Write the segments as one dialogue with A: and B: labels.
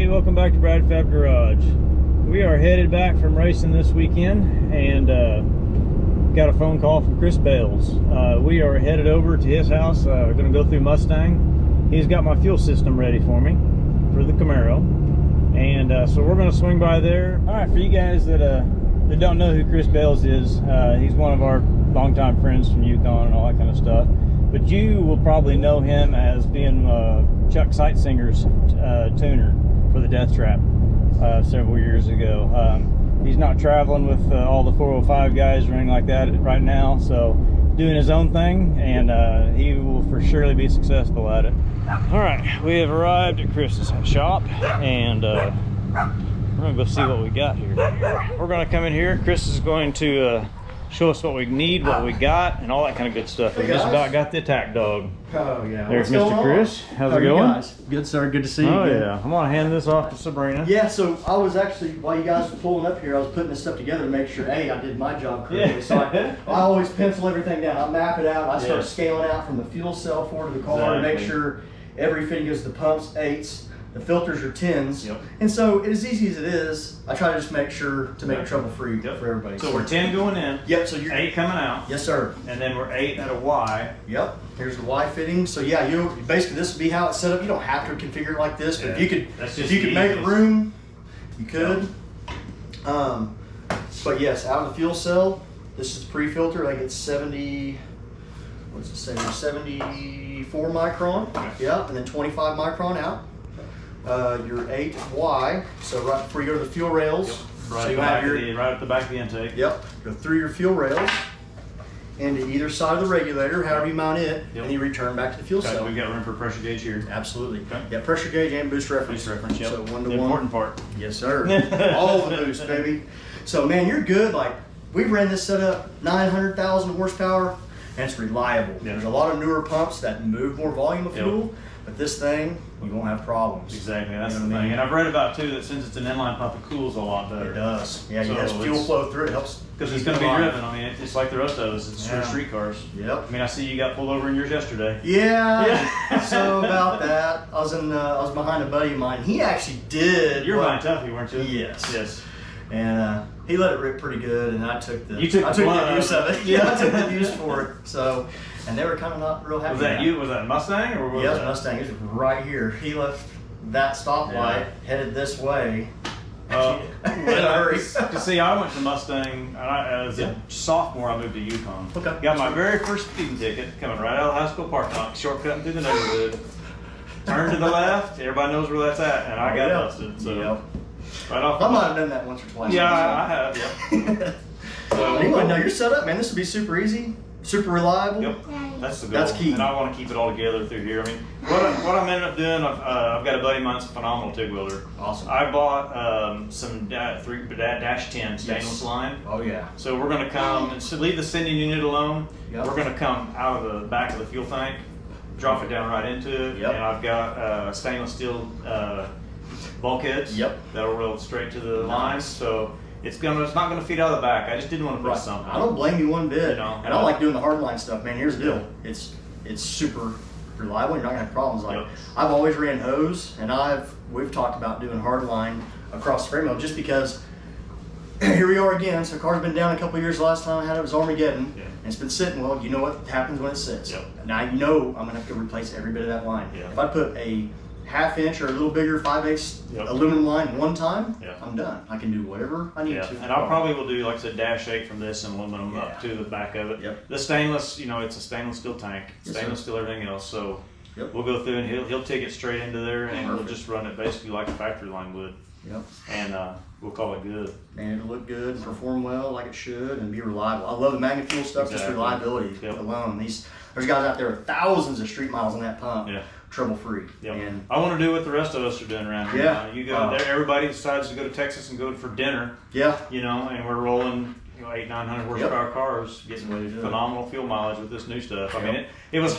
A: Hey, welcome back to Brad Fab Garage. We are headed back from racing this weekend and got a phone call from Chris Bales. We are headed over to his house. We're going to go through Mustang. He's got my fuel system ready for me for the Camaro, and so we're going to swing by there. All right, for you guys that don't know who Chris Bales is, he's one of our longtime friends from Yukon and all that kind of stuff. But you will probably know him as being Chuck Sightsinger's tuner for the Death Trap several years ago. He's not traveling with all the 405 guys or anything like that right now, so doing his own thing, and he will for surely be successful at it. All right, we have arrived at Chris's shop, and we're gonna go see what we got here. We're gonna come in here. Chris is going to show us what we need, what we got, and all that kind of good stuff. We just about got the attack dog.
B: Oh yeah.
A: There's Mr. Chris. How's it going?
B: Guys? Good, sir. Good to see you.
A: Oh yeah. I'm gonna hand this off to Sabrina.
B: Yeah. So I was actually, while you guys were pulling up here, I was putting this stuff together to make sure I did my job correctly. Yeah. So I always pencil everything down. I map it out. I start scaling out from the fuel cell forward to the car to make sure every fitting goes to the pumps 8s. The filters are 10s, and so as easy as it is, I try to just make sure to make it trouble-free for everybody.
A: So we're 10 going in.
B: Yep. So you're
A: 8 coming out.
B: Yes, sir.
A: And then we're 8 at a Y.
B: Yep. Here's the Y fitting. So yeah, you basically this would be how it's set up. You don't have to configure it like this, but if you could make room, you could. But yes, out of the fuel cell, this is pre-filter. I get 70. What's it say? 74 micron. Okay. Yeah, and then 25 micron out. Your 8Y, so right before you go to the fuel rails.
A: Yep. Right, so you have right at the back of the intake.
B: Yep. Go through your fuel rails into either side of the regulator, however you mount it, and you return back to the fuel cell.
A: We've got room for pressure gauge here.
B: Absolutely. Okay. Yeah, pressure gauge and boost reference.
A: Boost reference, yep.
B: So 1 to 1.
A: The important part.
B: Yes, sir. All the boost, baby. So man, you're good. Like we ran this setup 900,000 horsepower, and it's reliable. Yeah. There's a lot of newer pumps that move more volume of fuel. But this thing, we won't have problems.
A: Exactly, that's the thing. And I've read about too that since it's an inline pump, it cools a lot better.
B: It does. Yeah, so it has fuel flow through it. Helps
A: because it's going to be driven. I mean, it's like the rest of us. It's for street cars.
B: Yep.
A: I mean, I see you got pulled over in yours yesterday.
B: Yeah. So about that, I was behind a buddy of mine. He actually did.
A: You were behind Tuffy, weren't you?
B: Yes.
A: Yes.
B: And he let it rip pretty good, and I took the
A: the use
B: of it. Yeah, I took the use for it. So. And they were kind of not real happy.
A: Was that you? Was that Mustang or what?
B: Yeah, it was Mustang. It was right here. He left that stoplight, headed this way.
A: To see, I went to Mustang as a sophomore. I moved to Yukon.
B: Okay.
A: Got my very first speeding ticket coming right out of the high school parking lot, shortcutting through the neighborhood. Turned to the left. Everybody knows where that's at, and I got busted. So right off.
B: I might have done that once or twice.
A: Yeah, I have. Yeah.
B: So anyway, no, you're set up, man. This would be super easy. Super reliable.
A: Yep, that's the goal.
B: That's key.
A: And I want to keep it all together through here. I mean, what I'm ended up doing, I've got a buddy of mine that's a phenomenal TIG welder.
B: Awesome.
A: I bought some dash 10 stainless line.
B: Oh yeah.
A: So we're going to come and leave the sending unit alone.
B: Yep.
A: We're going to come out of the back of the fuel tank, drop it down right into it, and I've got stainless steel bulkheads.
B: Yep.
A: That'll roll straight to the lines. So. It's not gonna feed out of the back. I just didn't want to put something.
B: I don't blame you one bit.
A: You know,
B: and I like doing the hardline stuff, man. Here's the deal. It's super reliable. You're not gonna have problems. Like I've always ran hose, and we've talked about doing hardline across the frame rail just because. Here we are again. So the car's been down a couple of years. The last time I had it was Armageddon, and it's been sitting. Well, you know what happens when it sits. Now you know I'm gonna have to replace every bit of that line. If I put a 1/2 inch or a little bigger 5/8 aluminum line one time, I'm done. I can do whatever I need to.
A: And I probably will do, like I said, dash 8 from this and aluminum up to the back of it. The stainless, it's a stainless steel tank, stainless steel everything else. So we'll go through and he'll take it straight into there, and we'll just run it basically like a factory line would. And we'll call it good.
B: And it'll look good and perform well like it should and be reliable. I love the MagnaFuel stuff, just reliability alone. There's guys out there with thousands of street miles on that pump. Trouble free. And
A: I want to do what the rest of us are doing around here. You go there, everybody decides to go to Texas and go for dinner. And we're rolling 800-900 horsepower cars, getting phenomenal fuel mileage with this new stuff. I mean, it was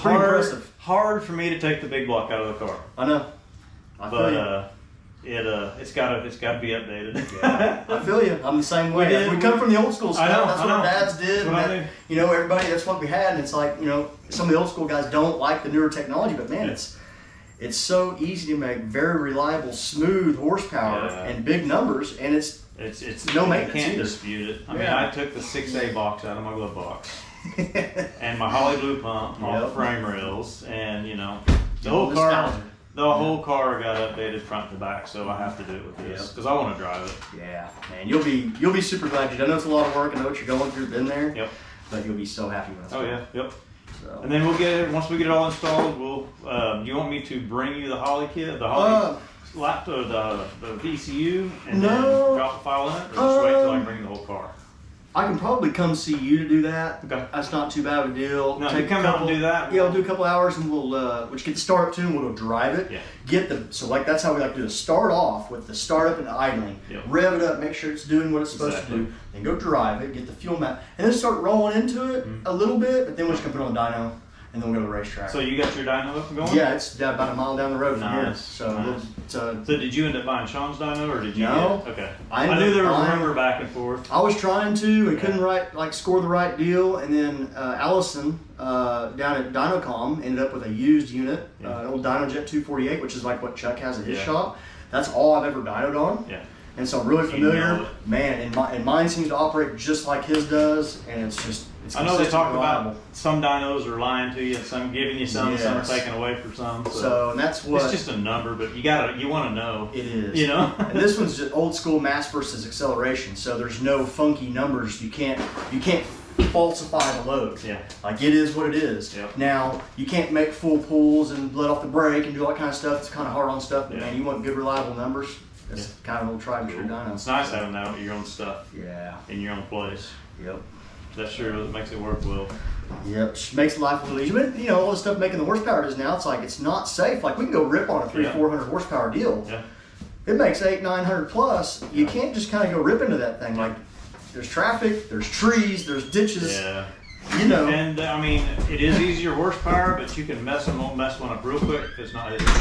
A: hard for me to take the big block out of the car.
B: I know.
A: It's got to be updated.
B: I feel you. I'm the same way. We come from the old school stuff. That's what our dads did. Everybody. That's what we had. And it's like some of the old school guys don't like the newer technology, but man, it's so easy to make very reliable, smooth horsepower and big numbers, and it's no maintenance.
C: You can't
B: either.
C: dispute it. I mean, I took the 6A box out of my glove box, and my Holly Blue pump, all the frame rails, and you know, the whole car. The whole car got updated front to back, so I have to do it with this because I want to drive it.
B: Yeah, man, you'll be super glad you done. I know it's a lot of work. I know what you're going through. Been there.
C: Yep.
B: But you'll be so happy when it's done.
C: Yeah. Yep.
B: So.
C: And then we'll get it once we get it all installed. We'll. You want me to bring you the Holly kit, the Holly laptop, the VCU, and then drop the file in it, or just wait till I bring the whole car?
B: I can probably come see you to do that.
C: Okay.
B: That's not too bad of a deal.
C: No, you come out and do that.
B: Yeah, I'll do a couple hours and we'll get the startup to and we'll go drive it.
C: Yeah.
B: That's how we like to do it. Start off with the startup and idling.
C: Yep.
B: Rev it up, make sure it's doing what it's supposed to do. Then go drive it, get the fuel map, and then start rolling into it a little bit, but then we're just gonna put it on the dyno and then we'll go to the racetrack.
C: So you got your dyno up and going?
B: Yeah, it's about a mile down the road from here.
C: So,
B: so
C: did you end up buying Sean's dyno, or did you?
B: No.
C: Okay.
B: I
C: knew there was
B: buying,
C: rumor back and forth.
B: I was trying to and couldn't score the right deal, and then Allison down at Dynocom ended up with a used unit, an old DynoJet 248, which is like what Chuck has at his shop. That's all I've ever dynoed on.
C: Yeah.
B: And so I'm really familiar, man. And mine seems to operate just like his does, and it's
C: I know they talk about some dynos are lying to you, some giving you some, some are taking away for some.
B: So and that's what
C: it's just a number, but you want to know.
B: It is.
C: You know.
B: And this one's just old school mass versus acceleration, so there's no funky numbers. You can't falsify the load.
C: Yeah.
B: Like it is what it is.
C: Yep.
B: Now you can't make full pulls and let off the brake and do all that kind of stuff. It's kind of hard on stuff, but man, you want good reliable numbers. That's kind of a little tried and true dyno.
C: It's nice having that with your own stuff.
B: Yeah.
C: In your own place.
B: Yep.
C: That sure makes it work well.
B: Yep, makes life a little easier. But you know, all the stuff making the horsepower it is now, it's like it's not safe. Like we can go rip on a 300-400 horsepower deal.
C: Yeah.
B: It makes 800-900 plus. You can't just kind of go rip into that thing. Like there's traffic, there's trees, there's ditches.
C: Yeah.
B: You know.
C: And I mean, it is easier horsepower, but you can mess one up real quick if it's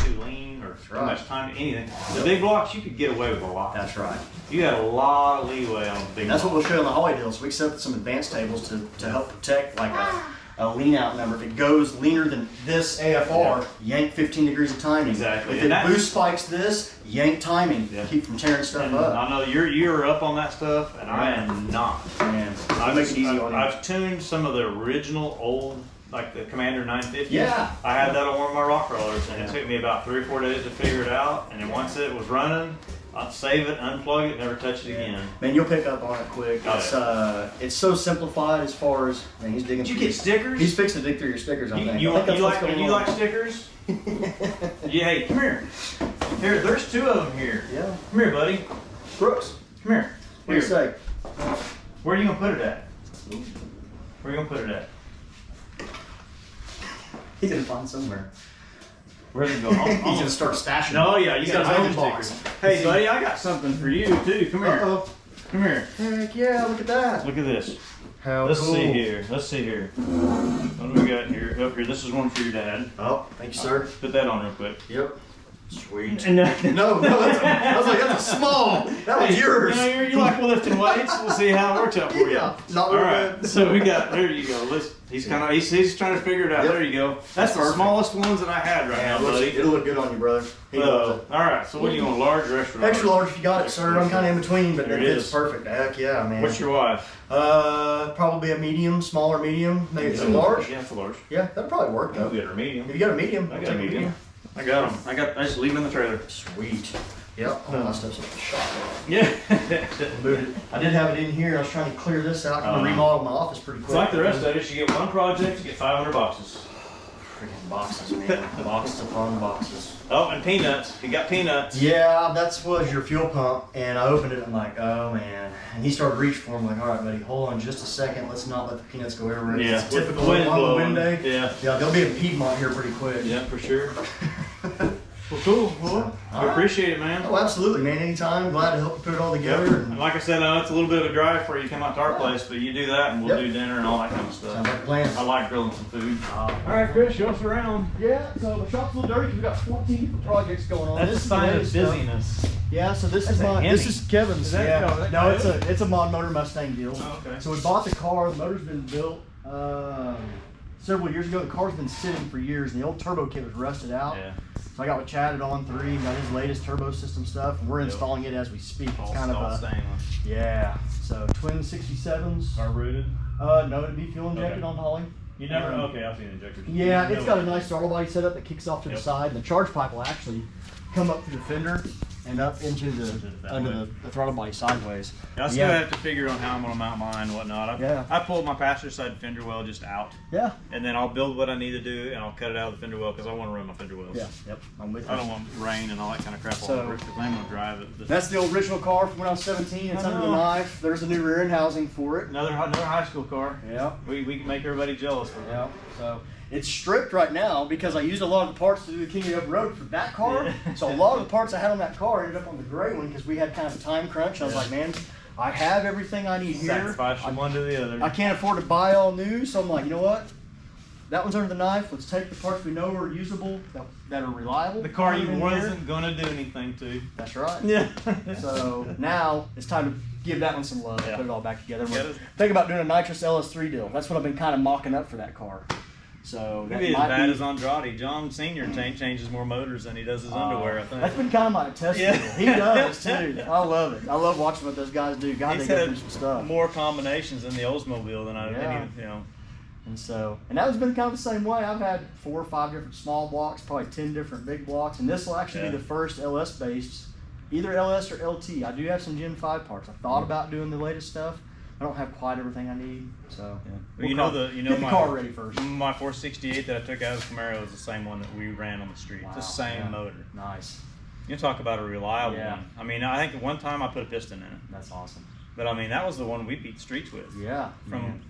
C: too lean or too much time to anything. The big blocks, you could get away with a lot.
B: That's right.
C: You got a lot of leeway on the big
B: That's
C: blocks.
B: what we'll show you on the Holly deal. So we set up some advanced tables to help protect like a lean out number. If it goes leaner than this AFR, yank 15 degrees of timing.
C: Exactly.
B: If it boost spikes this, yank timing. Keep from tearing stuff up.
C: I know you're up on that stuff, and I am not.
B: Man, I make it easy on you.
C: I've tuned some of the original old, like the Commander 950.
B: Yeah.
C: I had that on one of my rock crawlers, and it took me about 3 or 4 days to figure it out. And then once it was running, I'd save it, unplug it, never touch it again.
B: Man, you'll pick up on it quick. It's so simplified as far as man, he's digging.
C: Did you get stickers?
B: He's fixing to dig through your stickers. I think.
C: You like stickers? Yeah, hey, come here. There's 2 of them here.
B: Yeah.
C: Come here, buddy.
B: Brooks,
C: come here.
B: What do you say?
C: Where are you gonna put it at? Where are you gonna put it at?
B: He's gonna find somewhere.
C: Where's it going?
B: He's gonna start stashing.
C: No, yeah, you got his own
B: box.
C: stickers. Hey, buddy, I got something for you too. Come here. Come here.
B: Heck yeah! Look at that.
C: Look at this.
B: How
C: Let's
B: cool.
C: see here. What do we got here? Up here. This is one for your dad.
B: Oh, thank you, sir.
C: Put that on real quick.
B: Yep. Sweet.
C: And,
B: no, I was like, that's a small. That was yours.
C: You like lifting weights? We'll see how it works out for you.
B: Yeah, not
C: all
B: real
C: right.
B: good.
C: So we got. There you go. He's trying to figure it out.
B: Yep.
C: There you go. That's the smallest ones that I had right now, buddy.
B: It'll look good on you, brother.
C: All right. So what do you want, large or extra large?
B: Extra large if you got it, sir. I'm kind of in between, but
C: There
B: it
C: it
B: fits
C: is.
B: perfect. Heck yeah, man.
C: What's your wife?
B: Probably a medium, smaller medium. Maybe it's a large.
C: Yeah, it's a large.
B: Yeah, that'll probably work though.
C: I'll get her medium.
B: If you got a medium,
C: I got a medium. I got them. I just leave them in the trailer.
B: Sweet. Yep. All my stuff's in the shop.
C: Yeah.
B: Moved it. I did have it in here. I was trying to clear this out. I'm gonna remodel my office pretty quick.
C: It's like the rest of it. You get one project, you get 500 boxes.
B: Freaking boxes, man. Boxes upon boxes.
C: Oh, and peanuts. You got peanuts.
B: Yeah, that was your fuel pump, and I opened it. I'm like, oh man. And he started reaching for him. I'm like, all right, buddy, hold on just a second. Let's not let the peanuts go everywhere.
C: Yeah.
B: It's typical
C: Wind
B: on the
C: blowing.
B: wind day.
C: Yeah.
B: Yeah, they'll be in Piedmont here pretty quick.
C: Yeah, for sure. Well, cool. Well, I appreciate it, man.
B: Oh, absolutely, man. Anytime. Glad to help you put it all together.
C: And like I said, I know it's a little bit of a drive for you to come out to our place, but you do that and we'll do dinner and all that kind of stuff.
B: Sounds like a plan.
C: I like grilling some food. All right, Chris, show us around.
B: Yeah, so the shop's a little dirty because we've got 14 different projects going on.
C: That's a sign of busyness.
B: Yeah, so this
C: That's
B: is
C: a
B: my,
C: Hemi.
B: this is Kevin's.
C: Is that-
B: Yeah,
C: oh, that
B: no, it's a mod motor Mustang deal.
C: Oh, okay.
B: So we bought the car. The motor's been built several years ago. The car's been sitting for years, and the old turbo kit was rusted out.
C: Yeah.
B: So I got with Chad at On 3, got his latest turbo system stuff, and we're installing it as we speak. It's kind of a
C: stainless.
B: yeah. So twin 67s.
C: Carbureted?
B: No, it'd be fuel injected
C: Okay.
B: on Holly.
C: You never? Okay, I've seen injectors.
B: Yeah, it's got a nice throttle body setup that kicks off to the side, and the charge pipe will actually come up through the fender and up into under the throttle body sideways.
C: I still have to figure out how I'm gonna mount mine and whatnot. I pulled my passenger side fender well just out.
B: Yeah.
C: And then I'll build what I need to do, and I'll cut it out of the fender well because I want to run my fender wells.
B: Yeah. Yep. I'm with you.
C: I don't want rain and all that kind of crap all over it because I'm gonna drive it.
B: That's the original car from when I was 17. It's under the knife. There's a new rear end housing for it.
C: Another high school car.
B: Yeah.
C: We can make everybody jealous with it.
B: Yeah. So it's stripped right now because I used a lot of the parts to do the King Up Road for that car.
C: Yeah.
B: So a lot of the parts I had on that car ended up on the gray one because we had kind of a time crunch. I was like, man, I have everything I need here.
C: Sacrifice from one to the other.
B: I can't afford to buy all new, so I'm like, you know what? That one's under the knife. Let's take the parts we know are usable, that are reliable.
C: The car you
B: in
C: wasn't gonna do anything to.
B: That's right.
C: Yeah.
B: So now it's time to give that one some love.
C: Yeah.
B: Put it all back together.
C: Yeah.
B: Think about doing a nitrous LS3 deal. That's what I've been kind of mocking up for that car. So that
C: Maybe as
B: might
C: bad
B: be,
C: as Andrade. John Senior changes more motors than he does his underwear, I think.
B: That's been kind of my test deal. He does too. I love it. I love watching what those guys do. God,
C: He's
B: they go
C: had
B: through some stuff.
C: more combinations in the Oldsmobile than I
B: Yeah.
C: you know.
B: And that has been kind of the same way. I've had 4 or 5 different small blocks, probably 10 different big blocks, and this will actually be the first LS based, either LS or LT. I do have some Gen 5 parts. I thought about doing the latest stuff. I don't have quite everything I need, so
C: Well,
B: get the
C: my
B: car ready first.
C: My 468 that I took out of the Camaro is the same one that we ran on the street.
B: Wow,
C: It's the same motor.
B: Nice.
C: You talk about a reliable
B: Yeah.
C: one. I mean, I think at one time I put a piston in it,
B: That's awesome.
C: but I mean that was the one we beat the streets with.
B: Yeah.
C: From
B: man.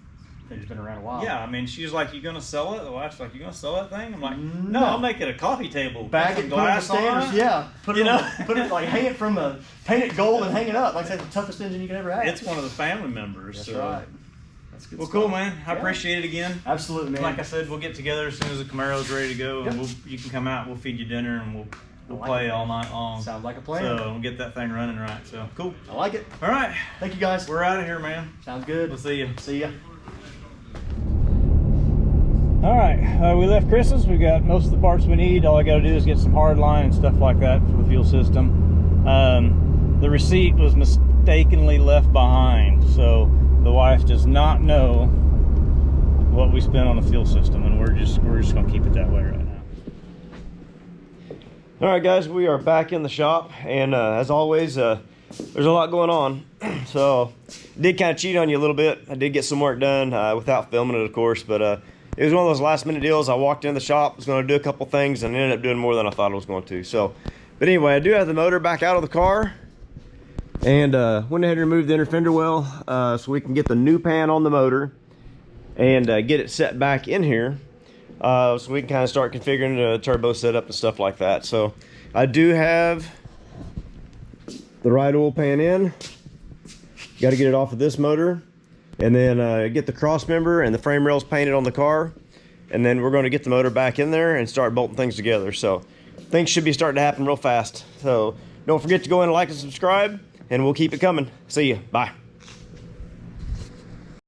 B: It's been around a while.
C: Yeah, I mean, she was like, "You gonna sell it?" The wife's like, "You gonna sell that thing?" I'm like,
B: No.
C: "No, I'll make it a coffee table,
B: Bag
C: put
B: it,
C: some
B: put it on the
C: glass on
B: standards.
C: it."
B: Yeah. Put it,
C: You know?
B: put it like hang it from the paint it gold and hang it up. Like I said, the toughest engine you can ever have.
C: It's one of the family members.
B: That's
C: so.
B: right. That's good.
C: Well,
B: stuff.
C: cool, man. I
B: Yeah.
C: appreciate it again.
B: Absolutely, man.
C: Like I said, we'll get together as soon as the Camaro's ready to go, and
B: Yep.
C: you can come out. We'll feed you dinner, and we'll
B: I like
C: play
B: it.
C: all night long.
B: Sounds like a plan.
C: So we'll get that thing running right. So cool.
B: I like it.
C: All right,
B: Thank you guys.
C: we're out of here, man.
B: Sounds good.
C: We'll see you.
B: See ya.
A: All right, we left Chris's. We got most of the parts we need. All I got to do is get some hard line and stuff like that for the fuel system. The receipt was mistakenly left behind, so the wife does not know what we spent on the fuel system, and we're just gonna keep it that way right now. All right, guys, we are back in the shop, and as always, there's a lot going on. So did kind of cheat on you a little bit. I did get some work done without filming it, of course, but it was one of those last minute deals. I walked in the shop, was going to do a couple things, and ended up doing more than I thought I was going to. So, but anyway, I do have the motor back out of the car, and went ahead and removed the inner fender well so we can get the new pan on the motor and get it set back in here so we can kind of start configuring the turbo setup and stuff like that. So I do have the right oil pan in. Got to get it off of this motor, and then get the cross member and the frame rails painted on the car, and then we're going to get the motor back in there and start bolting things together. So things should be starting to happen real fast. So don't forget to go in and like and subscribe, and we'll keep it coming. See you. Bye.